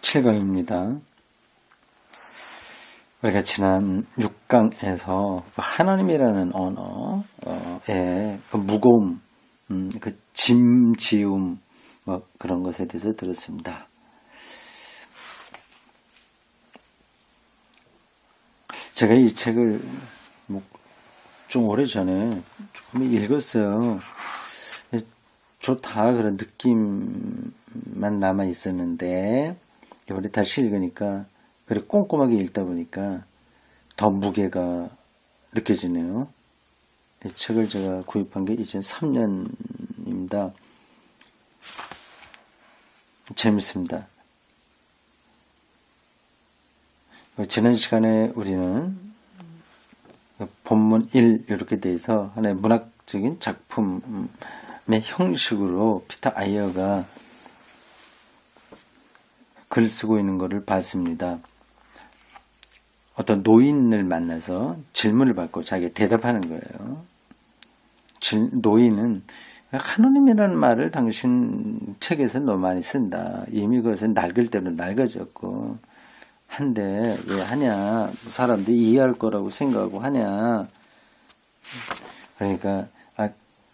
7강입니다. 우리가 지난 6강에서 하나님이라는 언어의 그 무거움, 그 짐지움, 그런 것에 대해서 들었습니다. 제가 이 책을 좀 오래전에 조금 읽었어요. 좋다 그런 느낌만 남아 있었는데 이번에 다시 읽으니까 그래 꼼꼼하게 읽다 보니까 더 무게가 느껴지네요. 이 책을 제가 구입한 게 이제 3년입니다. 재밌습니다. 지난 시간에 우리는 본문 1 이렇게 돼서 하나의 문학적인 작품의 형식으로 피터 아이어가 글 쓰고 있는 것을 봤습니다. 어떤 노인을 만나서 질문을 받고 자기가 대답하는 거예요. 노인은 하나님이라는 말을 당신 책에서 너무 많이 쓴다. 이미 그것은 낡을 대로 낡아졌고 한데 왜 하냐. 사람들이 이해할 거라고 생각하고 하냐. 그러니까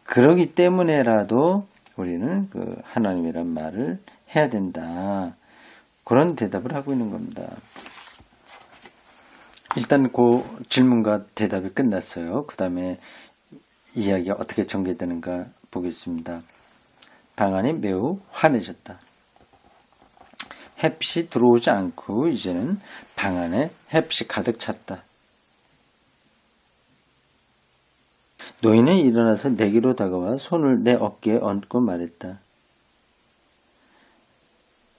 그러기 때문에라도 우리는 그 하나님이란 말을 해야 된다. 그런 대답을 하고 있는 겁니다. 일단 그 질문과 대답이 끝났어요. 그 다음에 이야기가 어떻게 전개되는가 보겠습니다. 방안이 매우 환해졌다. 햇빛이 들어오지 않고 이제는 방 안에 햇빛이 가득 찼다. 노인은 일어나서 내게로 다가와 손을 내 어깨에 얹고 말했다.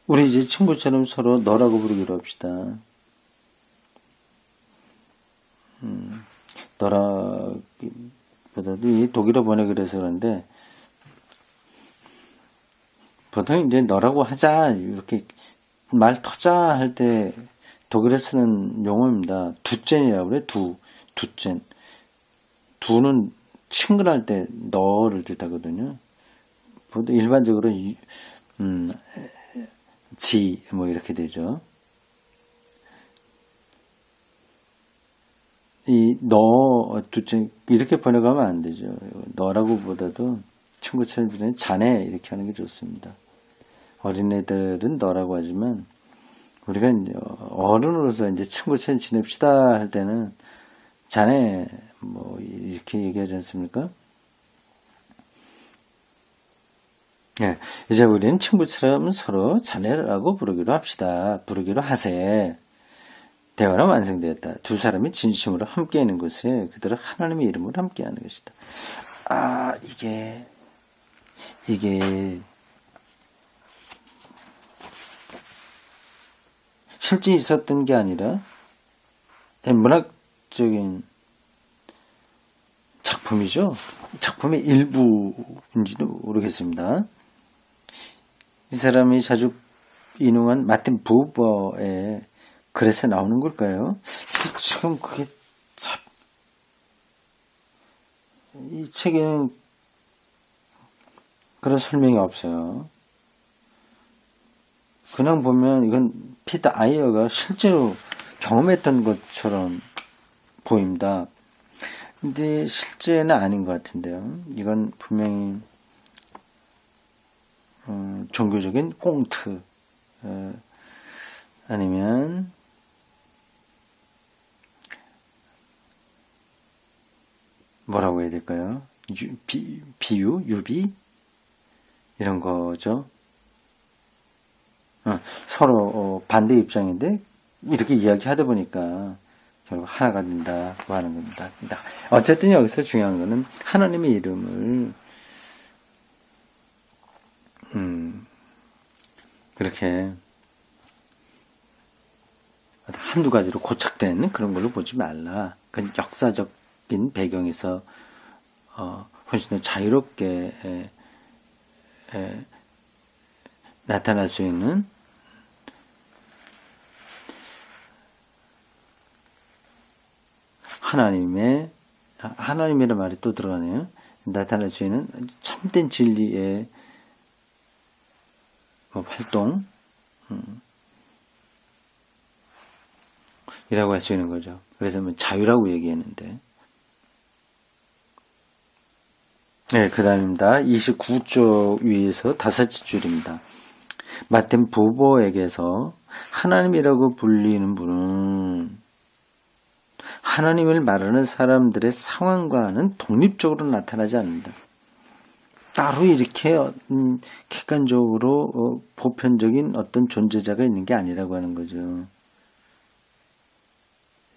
우리 이제 친구처럼 서로 너라고 부르기로 합시다. 너라기보다도 이 독일어 번역을 해서 그런데 보통 이제 너라고 하자 이렇게 말 터자 할 때 독일에 쓰는 용어입니다. 두젠이라고 그래. 두젠. 두는 친근할 때 너를 뜻하거든요. 보통 일반적으로 지 이렇게 되죠. 이 너 두젠 이렇게 번역하면 안 되죠. 너라고 보다도 친구처럼 부르는 자네 이렇게 하는 게 좋습니다. 어린애들은 너라고 하지만 우리가 이제 어른으로서 이제 친구처럼 지냅시다 할 때는 자네 이렇게 얘기하지 않습니까? 네, 이제 우리는 친구처럼 서로 자네라고 부르기로 합시다. 부르기로 하세. 대화는 완성되었다. 두 사람이 진심으로 함께 있는 곳에 그들은 하나님의 이름으로 함께하는 것이다. 이게 실제 있었던 게 아니라 문학적인 작품이죠. 작품의 일부인지도 모르겠습니다. 이 사람이 자주 인용한 마틴 부버의 글에서 나오는 걸까요? 지금 그게 참, 이 책에는 그런 설명이 없어요. 그냥 보면 이건 피터 아이어가 실제로 경험했던 것처럼 보입니다. 근데 실제는 아닌 것 같은데요. 이건 분명히 종교적인 꽁트 아니면 뭐라고 해야 될까요? 비유, 유비 이런 거죠. 서로 반대 입장인데 이렇게 이야기하다 보니까 결국 하나가 된다고 하는 겁니다. 어쨌든 여기서 중요한 거는 하나님의 이름을 그렇게 한두 가지로 고착된 그런 걸로 보지 말라. 그 역사적인 배경에서 훨씬 더 자유롭게 나타날 수 있는 하나님이라는 말이 또 들어가네요. 나타날 수 있는 참된 진리의 활동, 이라고 할 수 있는 거죠. 그래서 뭐 자유라고 얘기했는데. 네, 그 다음입니다. 29쪽 위에서 다섯째 줄입니다. 마틴 부보에게서 하나님이라고 불리는 분은 하나님을 말하는 사람들의 상황과는 독립적으로 나타나지 않는다. 따로 이렇게 객관적으로 보편적인 어떤 존재자가 있는 게 아니라고 하는 거죠.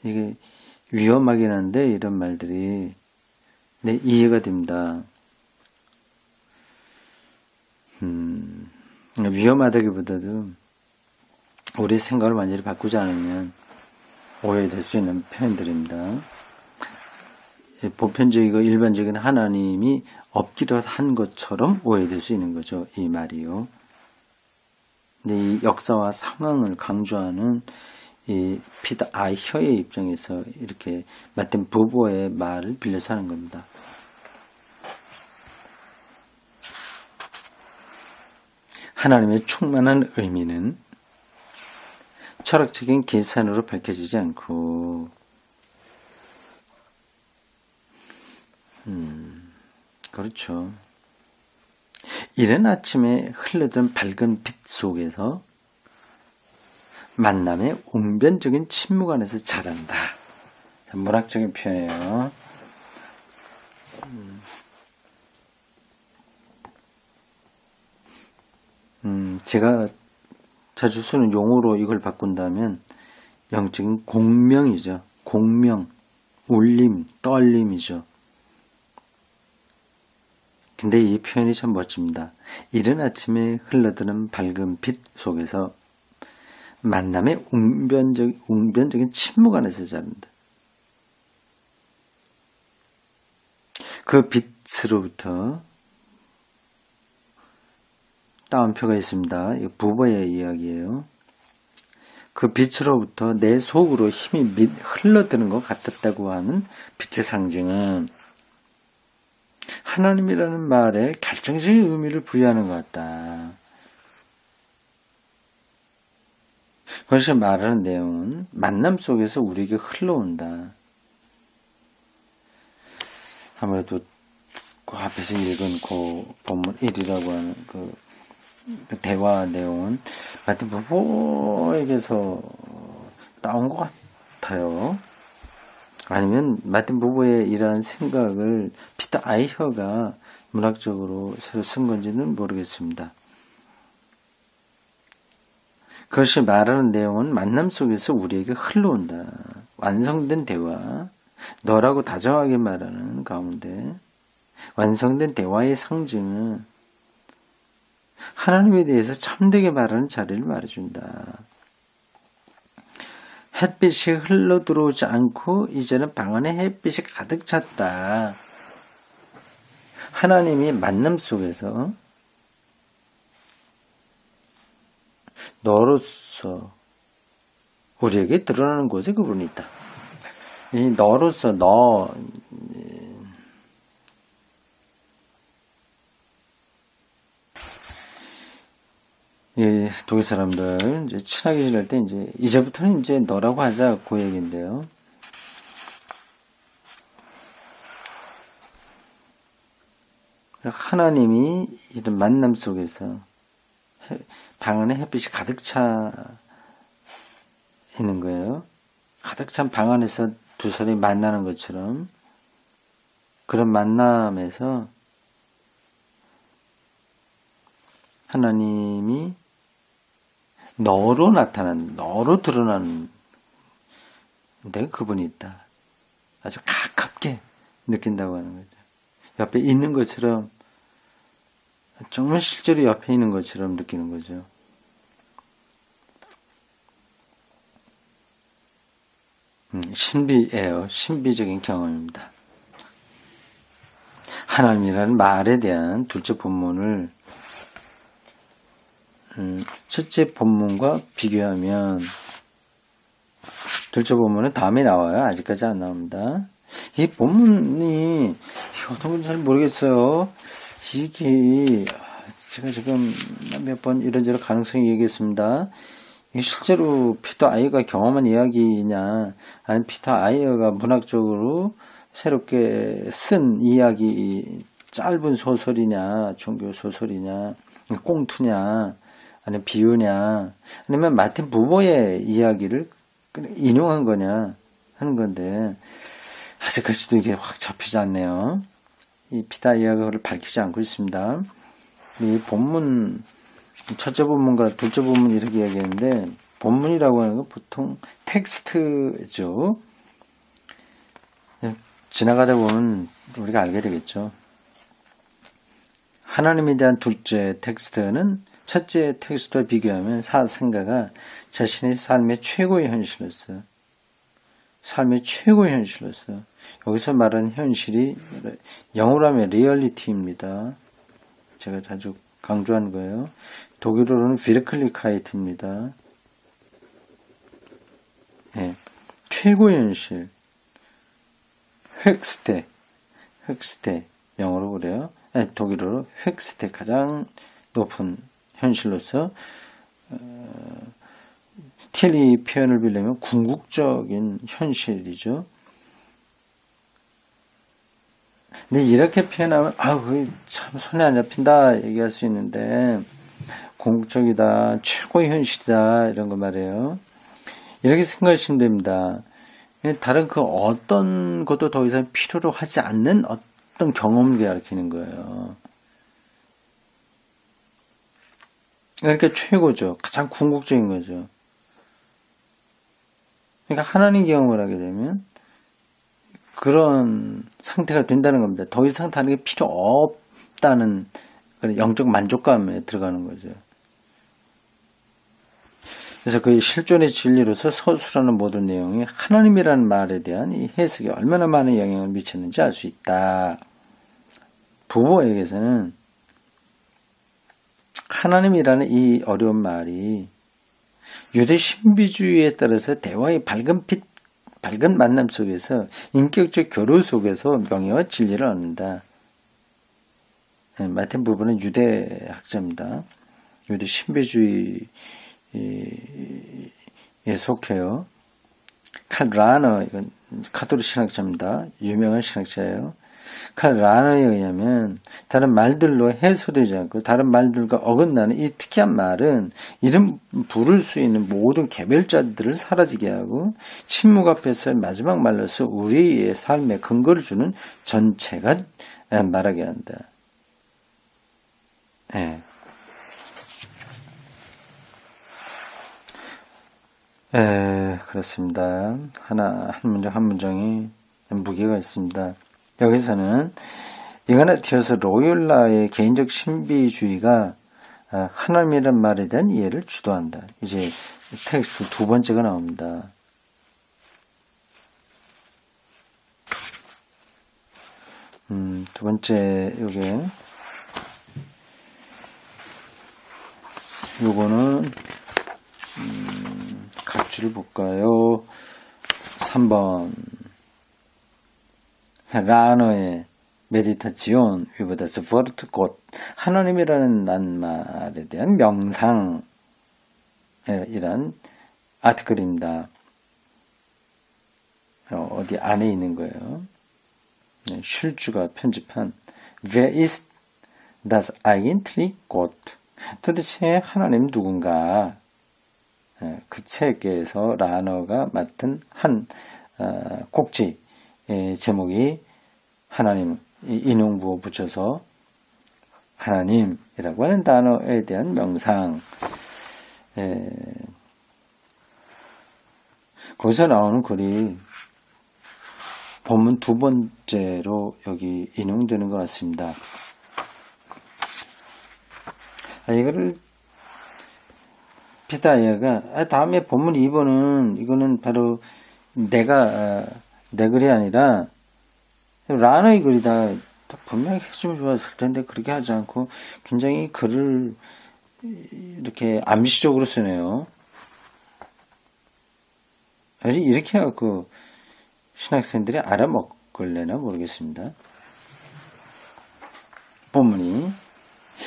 이게 위험하긴 한데 이런 말들이 네, 이해가 됩니다. 위험하다기보다도 우리 생각을 완전히 바꾸지 않으면 오해될 수 있는 표현들입니다. 보편적이고 일반적인 하나님이 없기로 한 것처럼 오해될 수 있는 거죠. 이 말이요. 근데 이 역사와 상황을 강조하는 이 피터 아이혀의 입장에서 이렇게 마틴 부보의 말을 빌려서 하는 겁니다. 하나님의 충만한 의미는 철학적인 계산으로 밝혀지지 않고 그렇죠. 이른 아침에 흘러든 밝은 빛 속에서 만남의 웅변적인 침묵 안에서 자란다. 문학적인 표현이에요. 제가 자주 쓰는 용어로 이걸 바꾼다면 영적인 공명이죠. 공명, 울림, 떨림이죠. 근데 이 표현이 참 멋집니다. 이른 아침에 흘러드는 밝은 빛 속에서 만남의 웅변적인 침묵 안에서 자란다. 그 빛으로부터 따옴표가 있습니다. 이 부부의 이야기예요. 그 빛으로부터 내 속으로 힘이 흘러드는 것 같았다고 하는 빛의 상징은 하나님이라는 말에 결정적인 의미를 부여하는 것 같다. 그것이 말하는 내용은 만남 속에서 우리에게 흘러온다. 아무래도 그 앞에서 읽은 그 본문 1이라고 하는 그 대화 내용은 마틴 부부에게서 따온 것 같아요. 아니면 마틴 부부의 이러한 생각을 피터 아이혀가 문학적으로 새로 쓴 건지는 모르겠습니다. 그것이 말하는 내용은 만남 속에서 우리에게 흘러온다. 완성된 대화, 너라고 다정하게 말하는 가운데 완성된 대화의 상징은 하나님에 대해서 참되게 말하는 자리를 말해준다. 햇빛이 흘러 들어오지 않고 이제는 방 안에 햇빛이 가득 찼다. 하나님이 만남 속에서 너로서 우리에게 드러나는 곳에 그분이 있다. 이 너로서 이 독일 사람들 이제 친하게 지낼 때 이제부터는 이제 너라고 하자 그 얘기인데요. 하나님이 이런 만남 속에서 방 안에 햇빛이 가득 차 있는 거예요. 가득 찬 방 안에서 두 사람이 만나는 것처럼 그런 만남에서 하나님이 너로 드러나는 데가 그분이 있다. 아주 가깝게 느낀다고 하는 거죠. 옆에 있는 것처럼, 정말 실제로 옆에 있는 것처럼 느끼는 거죠. 신비예요. 신비적인 경험입니다. 하나님이라는 말에 대한 둘째 본문을 첫째 본문과 비교하면 둘째 본문은 다음에 나와요. 아직까지 안 나옵니다. 이 본문이 어떤 건지 잘 모르겠어요. 이게 제가 지금 몇 번 이런저런 가능성이 얘기했습니다. 이게 실제로 피터 아이어가 경험한 이야기냐, 아니면 피터 아이어가 문학적으로 새롭게 쓴 이야기, 짧은 소설이냐, 종교 소설이냐, 꽁투냐, 아니면 비유냐, 아니면 마틴 부버의 이야기를 인용한 거냐 하는 건데, 아직까지도 이게 확 잡히지 않네요. 이 피터 아이어가 밝히지 않고 있습니다. 이 본문, 첫째 본문과 둘째 본문 이렇게 이야기했는데, 본문이라고 하는 건 보통 텍스트죠. 지나가다 보면 우리가 알게 되겠죠. 하나님에 대한 둘째 텍스트는 첫째 텍스트와 비교하면 사생가가 자신의 삶의 최고의 현실로서, 삶의 최고의 현실로서, 여기서 말하는 현실이 영어로 하면 리얼리티입니다. 제가 자주 강조한 거예요. 독일어로는 비르클리카이트입니다. 네, 최고의 현실. 획스테, 영어로 그래요. 네, 독일어로 획스테, 가장 높은 현실로서 틸리 표현을 빌려면 궁극적인 현실이죠. 근데 이렇게 표현하면 그게 참 손에 안 잡힌다 얘기할 수 있는데, 궁극적이다, 최고의 현실이다 이런 거 말이에요. 이렇게 생각하시면 됩니다. 다른 그 어떤 것도 더 이상 필요로 하지 않는 어떤 경험을 가리키는 거예요. 그러니까 최고죠. 가장 궁극적인 거죠. 그러니까 하나님 경험을 하게 되면 그런 상태가 된다는 겁니다. 더 이상 다른 게 필요 없다는 그런 영적 만족감에 들어가는 거죠. 그래서 그 실존의 진리로서 서술하는 모든 내용이 하나님이라는 말에 대한 이 해석에 얼마나 많은 영향을 미쳤는지 알 수 있다. 부모에게서는 하나님이라는 이 어려운 말이 유대 신비주의에 따라서 대화의 밝은 만남 속에서 인격적 교류 속에서 명예와 진리를 얻는다. 마틴 부부는 유대 학자입니다. 유대 신비주의에 속해요. 칼 라너, 이건 카톨릭 신학자입니다. 유명한 신학자예요. 칼 라너에 의하면 다른 말들로 해소되지 않고 다른 말들과 어긋나는 이 특이한 말은 이름 부를 수 있는 모든 개별자들을 사라지게 하고 침묵 앞에서 마지막 말로서 우리의 삶에 근거를 주는 전체가 말하게 한다. 네. 그렇습니다. 한 문장이 무게가 있습니다. 여기서는 이그나티우스 로욜라의 개인적 신비주의가 하나님이란 말에 대한 이해를 주도한다. 이제 텍스트 두 번째가 나옵니다. 두 번째 요거는 각주를 볼까요? 3번 라너의 메디타치온 위보다 스포르트 곧 하나님이라는 낱말에 대한 명상이란 아티클입니다. 어디 안에 있는 거예요. 슐주가 편집한 Wer ist das eigentlich Gott? 도대체 하나님 누군가? 그 책에서 라너가 맡은 한 꼭지 제목이 하나님 인용부호 붙여서 하나님이라고 하는 단어에 대한 명상. 거기서 나오는 글이 본문 두 번째로 여기 인용되는 것 같습니다. 이거를 피터 아이어가 다음에 본문 2번은 이거는 바로 내 글이 아니라 라너의 글이다. 분명히 해주면 좋았을 텐데 그렇게 하지 않고 굉장히 글을 이렇게 암시적으로 쓰네요. 이렇게 해갖고 신학생들이 알아먹을래나 모르겠습니다. 본문이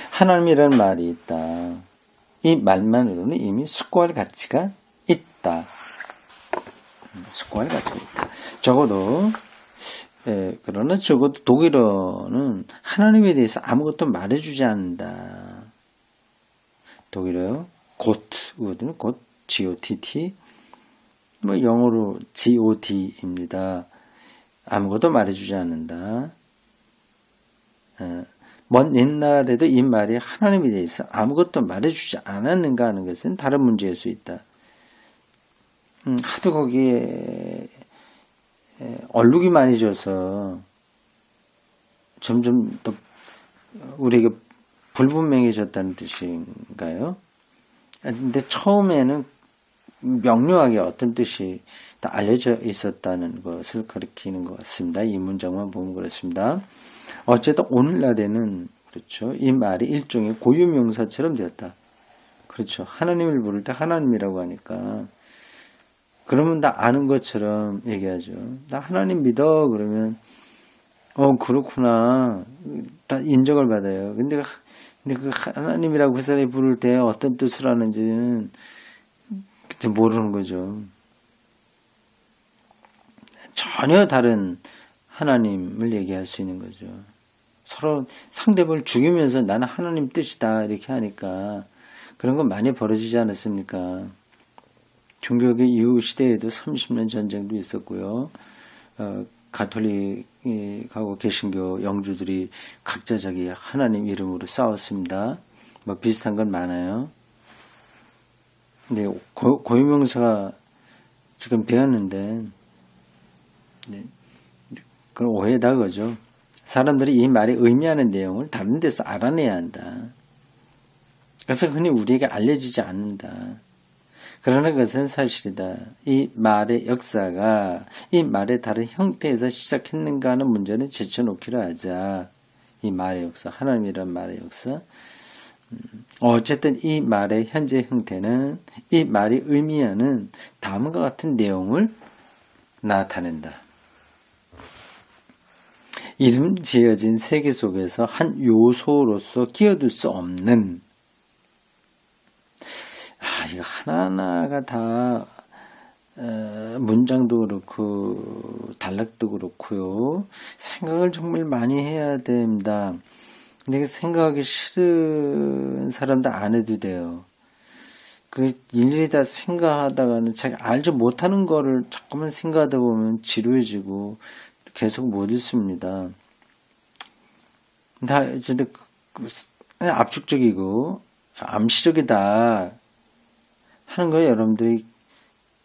하나님이라는 말이 있다. 이 말만으로는 이미 숙고할 가치가 있다. 숙고할 가치가 있다. 그러나 적어도 독일어는 하나님에 대해서 아무것도 말해주지 않는다. 독일어요. 곧은 곧, G-O-T-T, 영어로 G-O-D입니다. 아무것도 말해주지 않는다. 먼 옛날에도 이 말이 하나님에 대해서 아무것도 말해주지 않았는가 하는 것은 다른 문제일 수 있다. 하도 거기에 얼룩이 많이 져서 점점 더 우리에게 불분명해졌다는 뜻인가요? 근데 처음에는 명료하게 어떤 뜻이 다 알려져 있었다는 것을 가리키는 것 같습니다. 이 문장만 보면 그렇습니다. 어쨌든 오늘날에는 그렇죠. 이 말이 일종의 고유명사처럼 되었다. 그렇죠. 하나님을 부를 때 하나님이라고 하니까 그러면 다 아는 것처럼 얘기하죠. 나 하나님 믿어 그러면 그렇구나. 다 인정을 받아요. 근데 그 하나님이라고 그 사람이 부를 때 어떤 뜻을 하는지는 모르는 거죠. 전혀 다른 하나님을 얘기할 수 있는 거죠. 서로 상대방을 죽이면서 나는 하나님 뜻이다 이렇게 하니까 그런 건 많이 벌어지지 않았습니까? 종교개혁 이후 시대에도 30년 전쟁도 있었고요. 가톨릭하고 개신교 영주들이 각자 자기 하나님 이름으로 싸웠습니다. 비슷한 건 많아요. 근데 고유명사가 지금 배웠는데 그건 오해다 그죠. 사람들이 이 말이 의미하는 내용을 다른 데서 알아내야 한다. 그래서 흔히 우리에게 알려지지 않는다. 그러나 그것은 사실이다. 이 말의 역사가 이 말의 다른 형태에서 시작했는가 하는 문제는 제쳐놓기로 하자. 이 말의 역사, 하나님이란 말의 역사. 어쨌든 이 말의 현재 형태는 이 말이 의미하는 다음과 같은 내용을 나타낸다. 이름 지어진 세계 속에서 한 요소로서 끼어들 수 없는 이거 하나하나가 다 문장도 그렇고 단락도 그렇고요. 생각을 정말 많이 해야 됩니다. 근데 생각하기 싫은 사람들 안 해도 돼요. 그 일일이 다 생각하다가는 자기 알지 못하는 거를 자꾸만 생각하다 보면 지루해지고 계속 못 읽습니다. 다 근데 압축적이고 암시적이다 하는 거예요. 여러분들이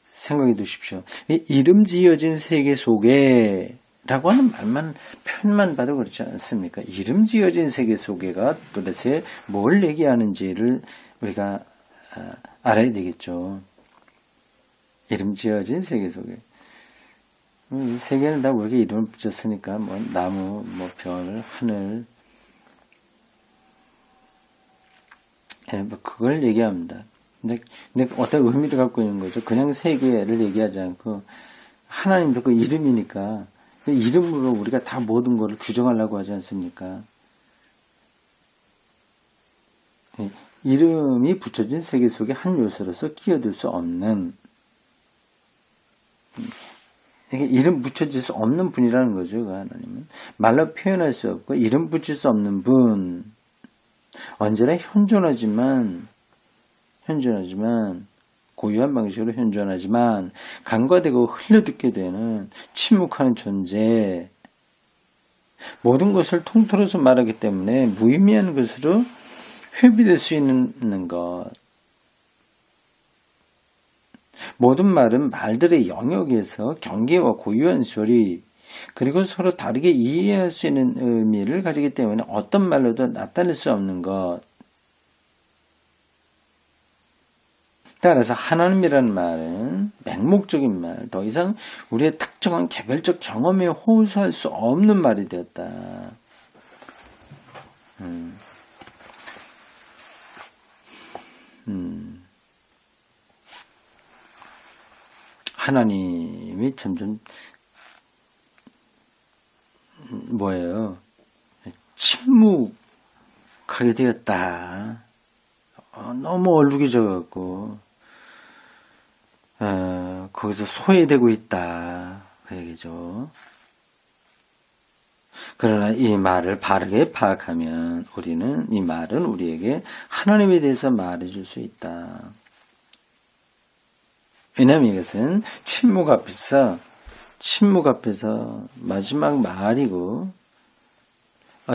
생각해 두십시오. 이름 지어진 세계 속에 라고 하는 표현만 봐도 그렇지 않습니까? 이름 지어진 세계 속에가 도대체 뭘 얘기하는지를 우리가 알아야 되겠죠. 이름 지어진 세계 속에. 이 세계는 다 우리에게 이름을 붙였으니까, 나무, 별, 하늘. 그걸 얘기합니다. 근데 어떤 의미를 갖고 있는 거죠. 그냥 세계를 얘기하지 않고, 하나님도 그 이름이니까, 그 이름으로 우리가 다 모든 것을 규정하려고 하지 않습니까? 이름이 붙여진 세계 속의 한 요소로서 끼어들 수 없는, 이름 붙여질 수 없는 분이라는 거죠. 그 하나님은. 말로 표현할 수 없고, 이름 붙일 수 없는 분. 언제나 현존하지만, 고유한 방식으로 현존하지만, 간과되고 흘려듣게 되는 침묵하는 존재. 모든 것을 통틀어서 말하기 때문에 무의미한 것으로 회비될 수 있는 것. 모든 말은 말들의 영역에서 경계와 고유한 소리, 그리고 서로 다르게 이해할 수 있는 의미를 가지기 때문에 어떤 말로도 나타낼 수 없는 것. 따라서 하나님이라는 말은 맹목적인 말, 더 이상 우리의 특정한 개별적 경험에 호소할 수 없는 말이 되었다. 하나님이 점점 침묵하게 되었다. 너무 얼룩이져갖고 거기서 소외되고 있다 그 얘기죠. 그러나 이 말을 바르게 파악하면 우리는 이 말은 우리에게 하나님에 대해서 말해줄 수 있다. 왜냐하면 이것은 침묵 앞에서 마지막 말이고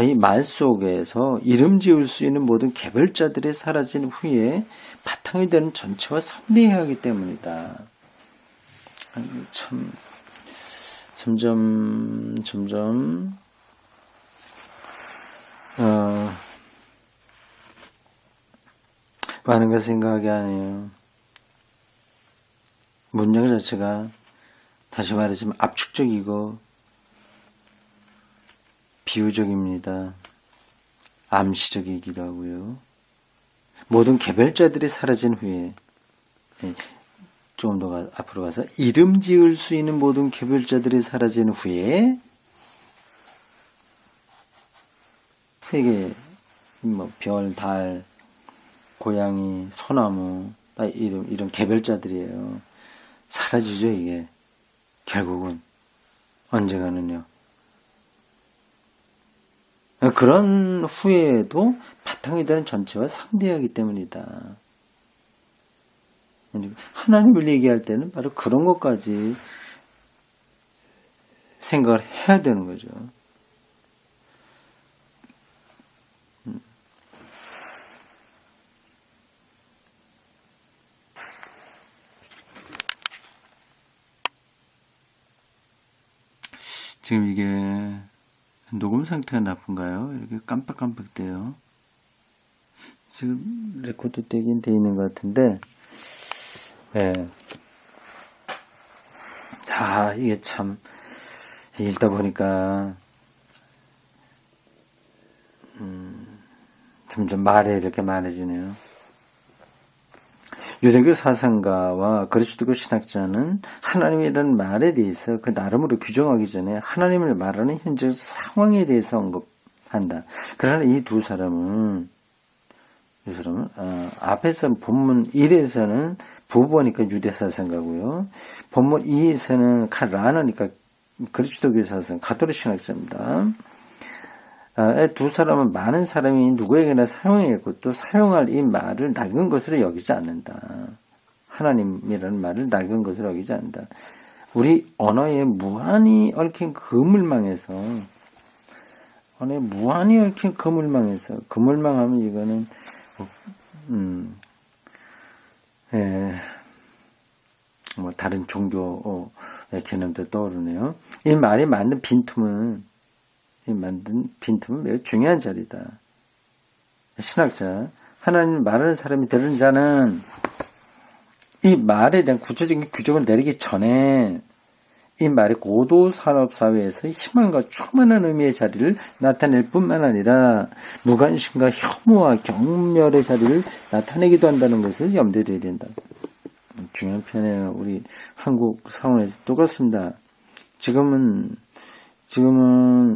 이 말 속에서 이름 지을 수 있는 모든 개별자들이 사라진 후에 바탕이 되는 전체와 섭리해야 하기 때문이다. 참 점점 많은 걸 생각하게 하네요. 문장 자체가 다시 말하자면 압축적이고 비유적입니다. 암시적이기도 하고요. 모든 개별자들이 사라진 후에 조금 더 앞으로 가서 이름 지을 수 있는 모든 개별자들이 사라진 후에 세계 별, 달, 고양이, 소나무 이런 개별자들이에요. 사라지죠. 이게 결국은 언젠가는요. 그런 후에도 바탕이 되는 전체와 상대하기 때문이다. 하나님을 얘기할 때는 바로 그런 것까지 생각을 해야 되는 거죠. 지금 이게 녹음 상태가 나쁜가요? 이렇게 깜빡깜빡대요. 지금 레코드 되긴 돼 있는 것 같은데, 이게 참 읽다 보니까 점점 말에 이렇게 많아지네요. 유대교 사상가와 그리스도교 신학자는 하나님이라는 말에 대해서 그 나름으로 규정하기 전에 하나님을 말하는 현재 상황에 대해서 언급한다. 그러나 이 두 사람은 앞에서 본문 1에서는 부부니까 유대 사상가고요. 본문 2에서는 라너니까 그리스도교 사상 가톨릭 신학자입니다. 두 사람은 많은 사람이 누구에게나 사용했고 또 사용할 이 말을 낡은 것으로 여기지 않는다. 하나님이라는 말을 낡은 것으로 여기지 않는다. 우리 언어에 무한히 얽힌 그물망에서 그물망하면 이거는 다른 종교의 개념도 떠오르네요. 이 말이 만든 빈틈은 매우 중요한 자리다. 신학자, 하나님 말하는 사람이 들은 자는 이 말에 대한 구체적인 규정을 내리기 전에 이 말이 고도 산업 사회에서 희망과 충만한 의미의 자리를 나타낼 뿐만 아니라 무관심과 혐오와 경멸의 자리를 나타내기도 한다는 것을 염두에 둬야 된다. 중요한 편이에요. 우리 한국 상황에서 똑같습니다. 지금은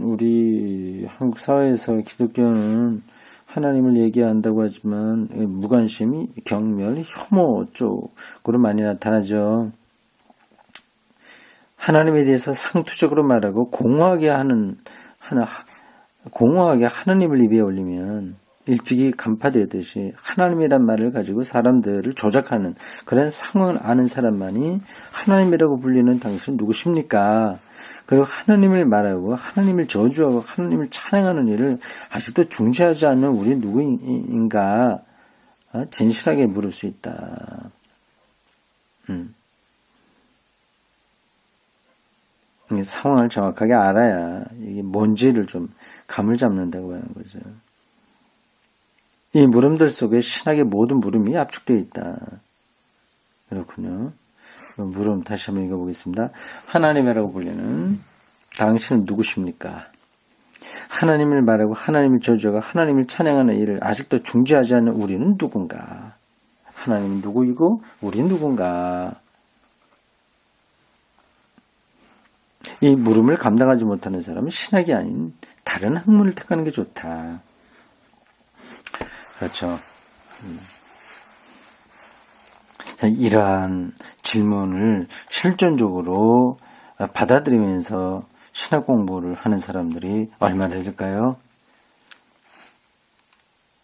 우리 한국 사회에서 기독교는 하나님을 얘기한다고 하지만 무관심이 경멸, 혐오 쪽으로 많이 나타나죠. 하나님에 대해서 상투적으로 말하고 공허하게 하나님을 입에 올리면 일찍이 간파되듯이 하나님이란 말을 가지고 사람들을 조작하는 그런 상황을 아는 사람만이 하나님이라고 불리는 당신은 누구십니까? 그리고 하나님을 말하고 하나님을 저주하고 하나님을 찬양하는 일을 아직도 중시하지 않는 우리 누구인가 진실하게 물을 수 있다. 상황을 정확하게 알아야 이게 뭔지를 좀 감을 잡는다고 하는 거죠. 이 물음들 속에 신학의 모든 물음이 압축되어 있다. 그렇군요. 물음 다시 한번 읽어보겠습니다. 하나님이라고 불리는 당신은 누구십니까? 하나님을 말하고 하나님을 저주하고 하나님을 찬양하는 일을 아직도 중지하지 않는 우리는 누군가? 하나님은 누구이고 우리는 누군가? 이 물음을 감당하지 못하는 사람은 신학이 아닌 다른 학문을 택하는 게 좋다. 그렇죠. 이러한 질문을 실존적으로 받아들이면서 신학 공부를 하는 사람들이 얼마나 될까요?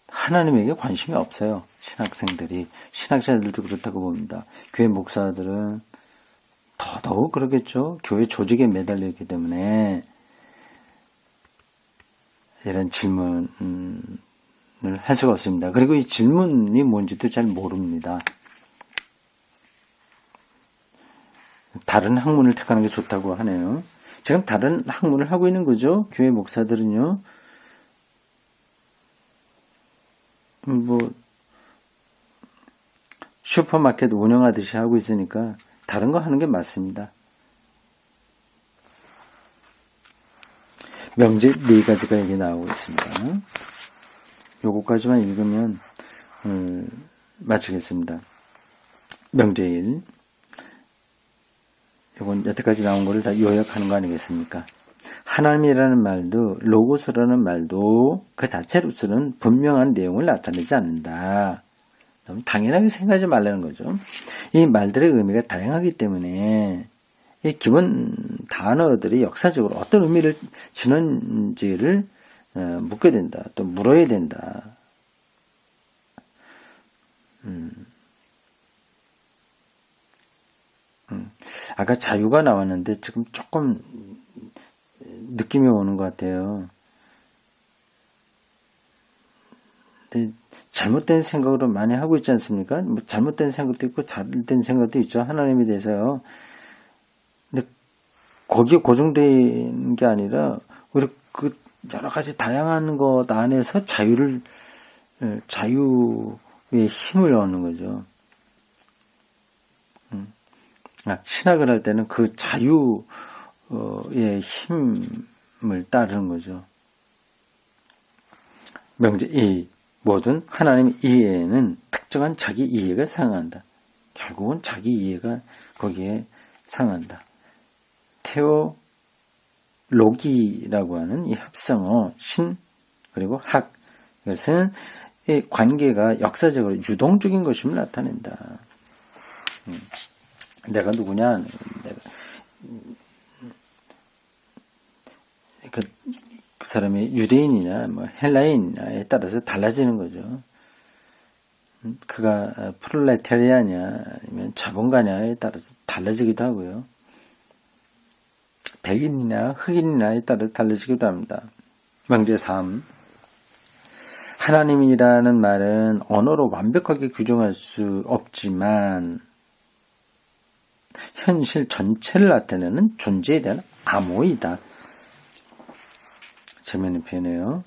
하나님에게 관심이 없어요. 신학생들이. 신학자들도 그렇다고 봅니다. 교회 목사들은 더더욱 그러겠죠. 교회 조직에 매달려 있기 때문에 이런 질문을 할 수가 없습니다. 그리고 이 질문이 뭔지도 잘 모릅니다. 다른 학문을 택하는 게 좋다고 하네요. 지금 다른 학문을 하고 있는 거죠. 교회 목사들은요. 슈퍼마켓 운영하듯이 하고 있으니까 다른 거 하는 게 맞습니다. 명제 4가지가 여기 나오고 있습니다. 요거까지만 읽으면 마치겠습니다. 명제 1. 요건 여태까지 나온 거를 다 요약하는 거 아니겠습니까? 하나님이라는 말도 로고스라는 말도 그 자체로서는 분명한 내용을 나타내지 않는다. 너무 당연하게 생각하지 말라는 거죠. 이 말들의 의미가 다양하기 때문에 이 기본 단어들이 역사적으로 어떤 의미를 지는지를 묻게 된다. 또 물어야 된다. 아까 자유가 나왔는데 지금 조금 느낌이 오는 것 같아요. 근데 잘못된 생각으로 많이 하고 있지 않습니까? 뭐 잘못된 생각도 있고 잘된 생각도 있죠. 하나님에 대해서요. 근데 거기에 고정된 게 아니라 우리 그 여러 가지 다양한 것 안에서 자유의 힘을 얻는 거죠. 신학을 할 때는 그 자유의 힘을 따르는 거죠. 명제 2. 모든 하나님 이해에는 특정한 자기 이해가 상한다. 결국은 자기 이해가 거기에 상한다. 테오로기라고 하는 이 합성어 신 그리고 학 이것은 이 관계가 역사적으로 유동적인 것임을 나타낸다. 내가 누구냐? 그 사람이 유대인이냐, 뭐 헬라인이냐에 따라서 달라지는 거죠. 그가 프롤레타리아냐, 아니면 자본가냐에 따라서 달라지기도 하고요. 백인이냐, 흑인이냐에 따라 달라지기도 합니다. 명제 3. 하나님이라는 말은 언어로 완벽하게 규정할 수 없지만 현실 전체를 나타내는 존재에 대한 암호이다. 재미있는 표현이에요.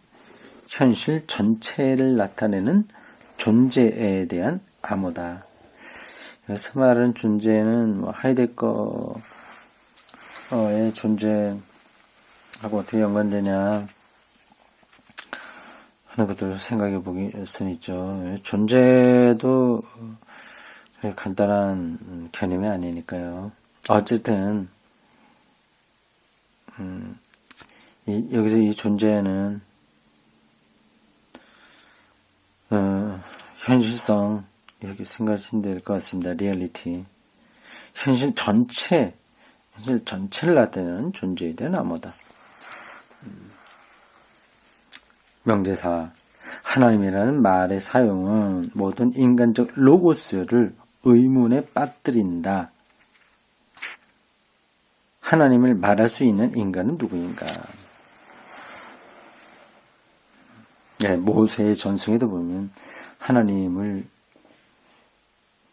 현실 전체를 나타내는 존재에 대한 암호다. 그래서 말하는 존재는 뭐 하이데거의 존재하고 어떻게 연관되냐 하는 것들을 생각해 보길 수는 있죠. 존재도 간단한 개념이 아니니까요. 어쨌든 여기서 이 존재는 현실성 이렇게 생각하시면 될 것 같습니다. 리얼리티. 현실 전체를 나타내는 존재에 대한 암호다. 명제 4. 하나님이라는 말의 사용은 모든 인간적 로고스를 의문에 빠뜨린다. 하나님을 말할 수 있는 인간은 누구인가? 네, 모세의 전승에도 보면 하나님을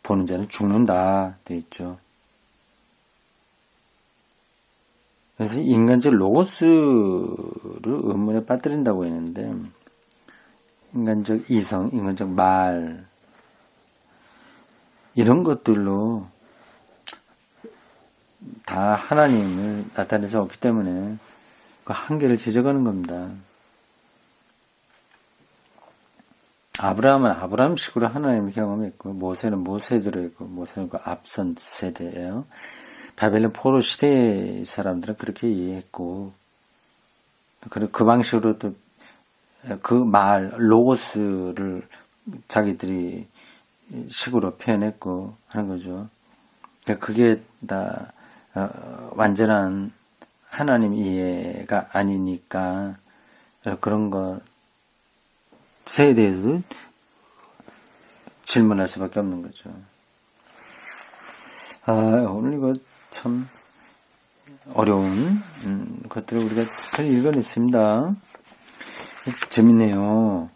보는 자는 죽는다 되어 있죠. 그래서 인간적 로고스를 의문에 빠뜨린다고 했는데 인간적 이성, 인간적 말 이런 것들로 다 하나님을 나타낼 수 없기 때문에 그 한계를 지적하는 겁니다. 아브라함은 아브라함식으로 하나님을 경험했고 모세는 모세대로 했고 모세는 그 앞선 세대예요. 바벨론 포로 시대의 사람들은 그렇게 이해했고 그리고 그 방식으로 또 그 말 로고스를 자기들이 식으로 표현했고 하는 거죠. 그러니까 그게 다 완전한 하나님 이해가 아니니까 그런 것에 대해서도 질문할 수밖에 없는 거죠. 오늘 이거 참 어려운 것들을 우리가 잘 읽어냈습니다. 재밌네요.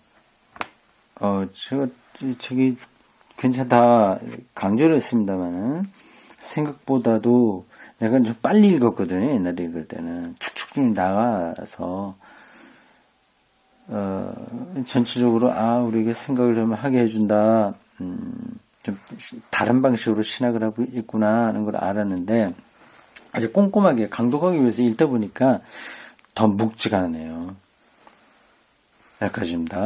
제가 저기 괜찮다 강조를 했습니다만은 생각보다도 내가 좀 빨리 읽었거든요. 옛날에 읽을 때는 축축 나가서 전체적으로 우리에게 생각을 좀 하게 해준다. 좀 다른 방식으로 신학을 하고 있구나 하는 걸 알았는데 아주 꼼꼼하게 강독하기 위해서 읽다 보니까 더 묵직하네요. 여기까지입니다.